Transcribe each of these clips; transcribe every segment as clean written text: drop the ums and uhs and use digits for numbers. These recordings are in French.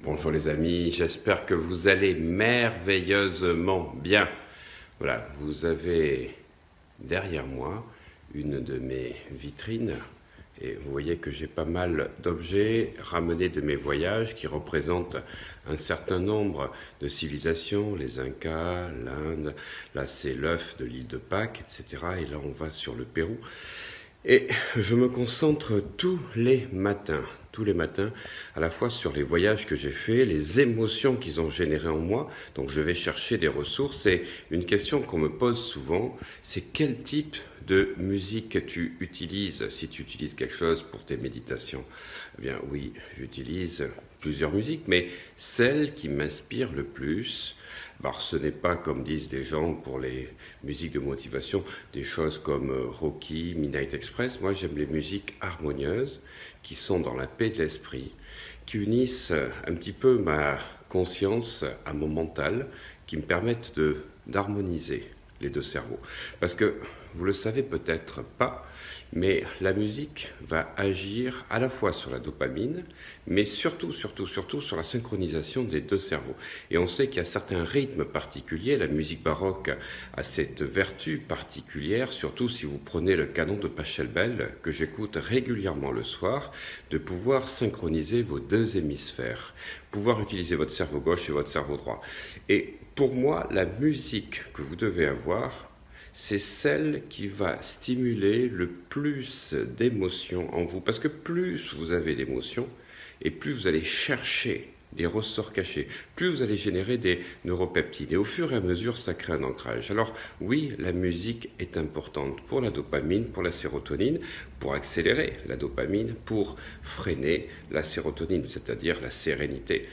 Bonjour les amis, j'espère que vous allez merveilleusement bien. Voilà, vous avez derrière moi une de mes vitrines et vous voyez que j'ai pas mal d'objets ramenés de mes voyages qui représentent un certain nombre de civilisations, les Incas, l'Inde, là c'est l'œuf de l'île de Pâques, etc. Et là on va sur le Pérou. Et je me concentre tous les matins, à la fois sur les voyages que j'ai faits, les émotions qu'ils ont générées en moi. Donc je vais chercher des ressources. Et une question qu'on me pose souvent, c'est quel type de musique tu utilises si tu utilises quelque chose pour tes méditations? Eh bien oui, j'utilise plusieurs musiques, mais celle qui m'inspire le plus, alors, ce n'est pas, comme disent des gens pour les musiques de motivation, des choses comme Rocky, Midnight Express. Moi, j'aime les musiques harmonieuses qui sont dans la paix de l'esprit, qui unissent un petit peu ma conscience à mon mental, qui me permettent d'harmoniser les deux cerveaux. Parce que vous le savez peut-être pas, mais la musique va agir à la fois sur la dopamine, mais surtout sur la synchronisation des deux cerveaux. Et on sait qu'il y a certains rythmes particuliers, la musique baroque a cette vertu particulière, surtout si vous prenez le canon de Pachelbel, que j'écoute régulièrement le soir, de pouvoir synchroniser vos deux hémisphères, pouvoir utiliser votre cerveau gauche et votre cerveau droit. Et pour moi, la musique que vous devez avoir, c'est celle qui va stimuler le plus d'émotions en vous. Parce que plus vous avez d'émotions, et plus vous allez chercher des ressorts cachés, plus vous allez générer des neuropeptides. Et au fur et à mesure, ça crée un ancrage. Alors oui, la musique est importante pour la dopamine, pour la sérotonine, pour accélérer la dopamine, pour freiner la sérotonine, c'est-à-dire la sérénité.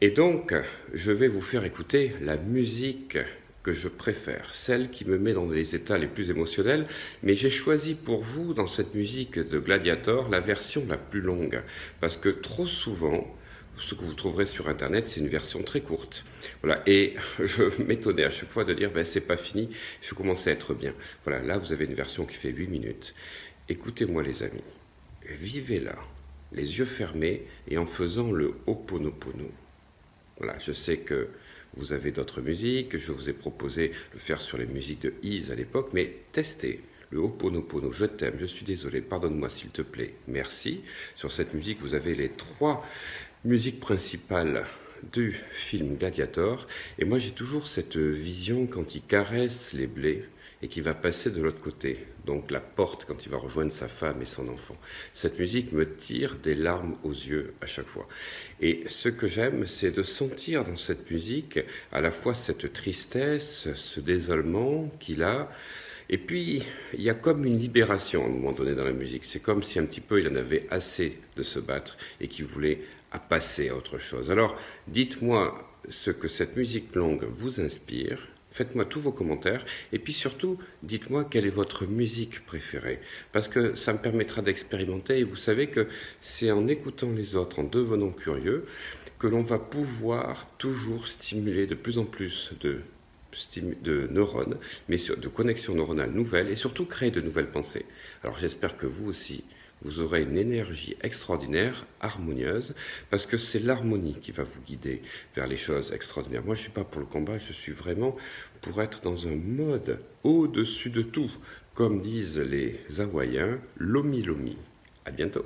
Et donc, je vais vous faire écouter la musique que je préfère, celle qui me met dans les états les plus émotionnels, mais j'ai choisi pour vous, dans cette musique de Gladiator, la version la plus longue, parce que trop souvent, ce que vous trouverez sur Internet, c'est une version très courte. Voilà. Et je m'étonnais à chaque fois de dire, ben, c'est pas fini, je commençais à être bien. Voilà, là, vous avez une version qui fait 8 minutes. Écoutez-moi les amis, vivez-la, les yeux fermés et en faisant le Ho'oponopono. Voilà, je sais que vous avez d'autres musiques, je vous ai proposé de le faire sur les musiques de Ease à l'époque, mais testez le Ho'oponopono, je t'aime, je suis désolé, pardonne-moi s'il te plaît, merci. Sur cette musique, vous avez les 3 musiques principales du film Gladiator, et moi j'ai toujours cette vision quand il caresse les blés et qui va passer de l'autre côté, donc la porte quand il va rejoindre sa femme et son enfant. Cette musique me tire des larmes aux yeux à chaque fois. Et ce que j'aime, c'est de sentir dans cette musique à la fois cette tristesse, ce désolement qu'il a, et puis il y a comme une libération à un moment donné dans la musique. C'est comme si un petit peu il en avait assez de se battre et qu'il voulait passer à autre chose. Alors dites-moi ce que cette musique longue vous inspire. Faites-moi tous vos commentaires et puis surtout, dites-moi quelle est votre musique préférée parce que ça me permettra d'expérimenter et vous savez que c'est en écoutant les autres, en devenant curieux, que l'on va pouvoir toujours stimuler de plus en plus de neurones, mais de connexions neuronales nouvelles et surtout créer de nouvelles pensées. Alors j'espère que vous aussi, vous aurez une énergie extraordinaire, harmonieuse, parce que c'est l'harmonie qui va vous guider vers les choses extraordinaires. Moi, je ne suis pas pour le combat, je suis vraiment pour être dans un mode au-dessus de tout. Comme disent les Hawaïens, lomi lomi. À bientôt.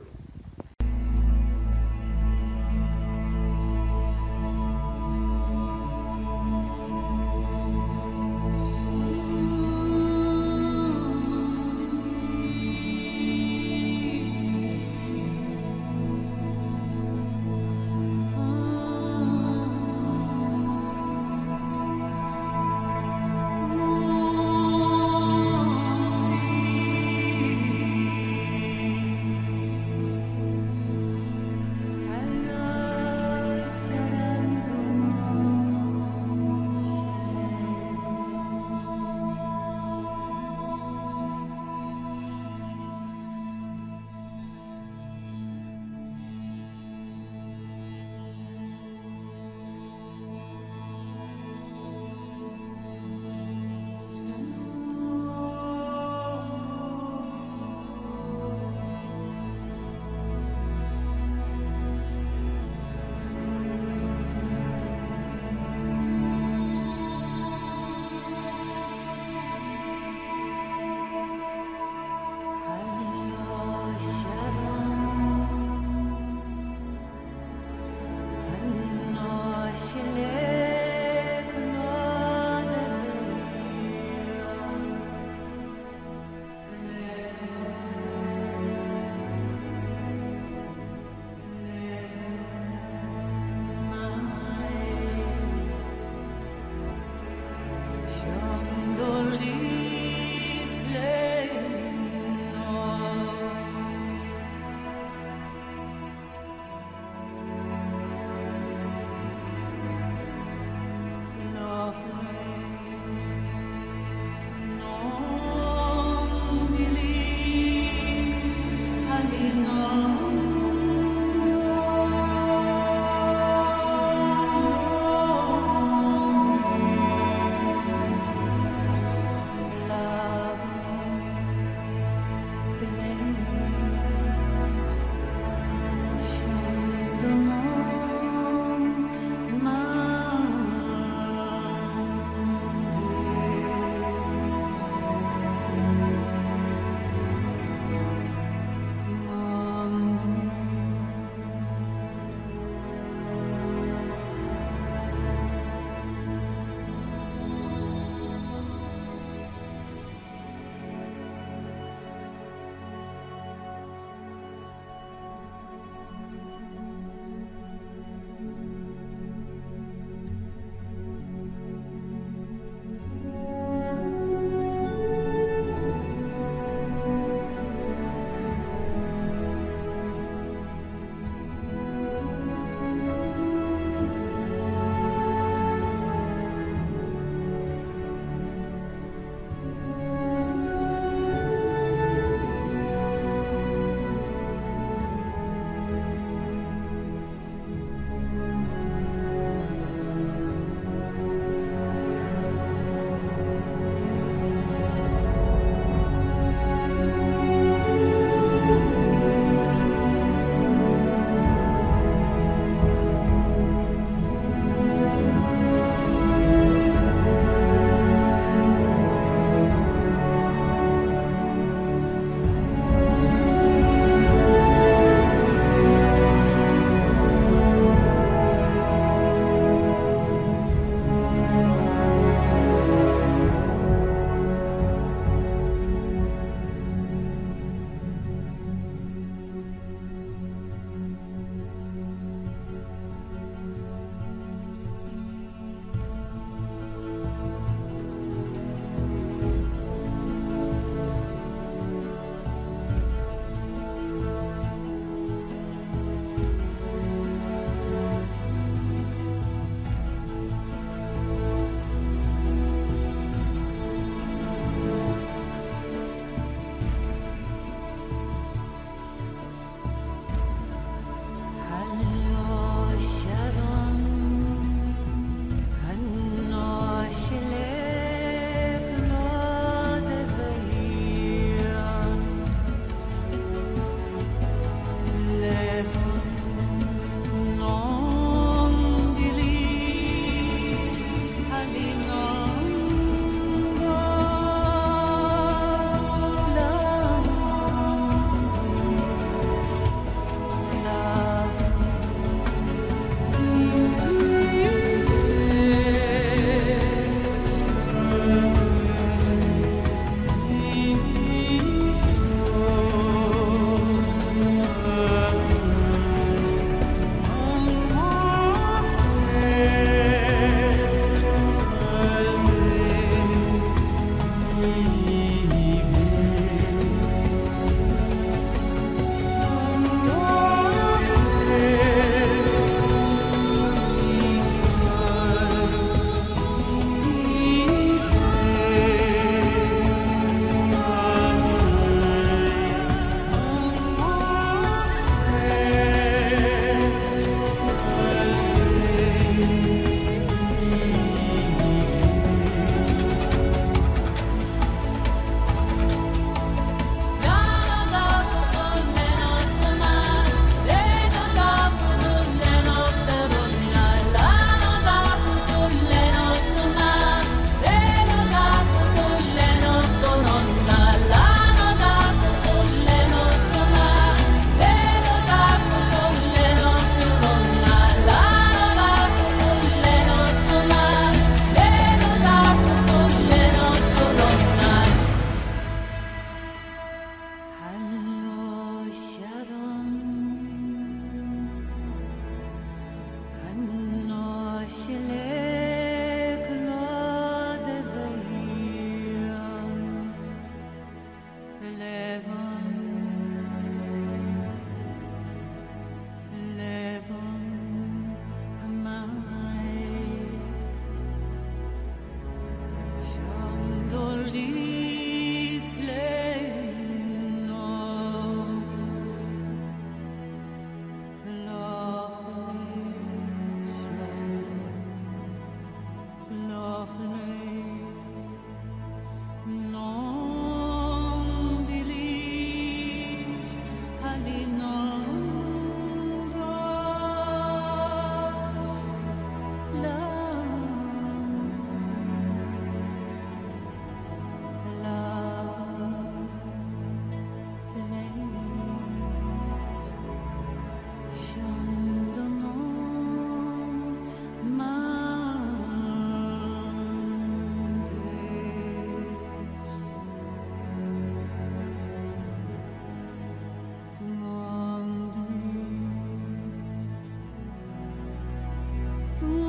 ton